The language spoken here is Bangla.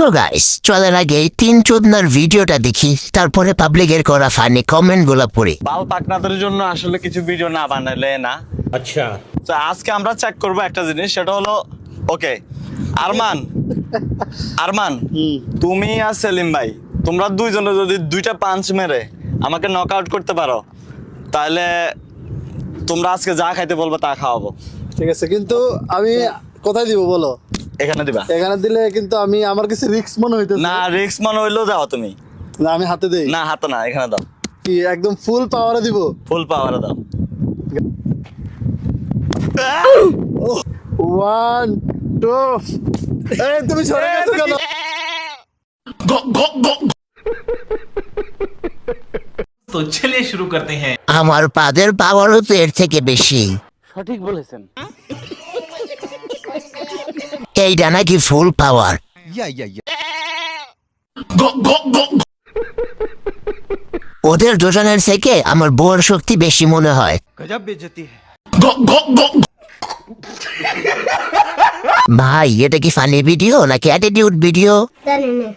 তো গাইস চলার আগে এই 3 ভিডিওটা দেখি, তারপরে পাবলিকের করা ফানি কমেন্ট গুলা পড়ি। বাল পাকনাদের জন্য আসলে কিছু ভিডিও না বানালে না। अच्छा তো আজকে আমরা চেক করব একটা জিনিস, সেটা হলো ওকে আরমান তুমি আর সেলিম ভাই, তোমরা দুইজনে যদি 2টা পাঞ্চ মেরে আমাকে নক আউট করতে পারো, তাহলে তোমরা আজকে যা খাইতে বলবো তা খাওয়াবো। ঠিক আছে, কিন্তু আমি কোথায় দিব বলো? এখানে দিবা এখানে দিলে কিন্তু আমি আমার কাছে রিস্ক মনে হইতেছে। না, রিক্স মনে হইলেও যাও তুমি। না আমি হাতে দেই। না হাতে না, এখানে দাও। কি একদম ফুল পাওয়ারে দিব? ফুল পাওয়ারে দাও। 1 2 এই তুমি সরে গেছো কেন? तो चलिए शुरू करते हैं। আমার পাদের পাওয়ারও তো এর থেকে বেশি। সঠিক বলেছেন। এইটা নাকি ফুল পাওয়ার। ওদের দুজনের থেকে আমার বউয়ের শক্তি বেশি মনে হয়। গজব বেজতি है। ভাই এটা কি ফানি ভিডিও নাকি অ্যাটিটিউড ভিডিও? জানি না।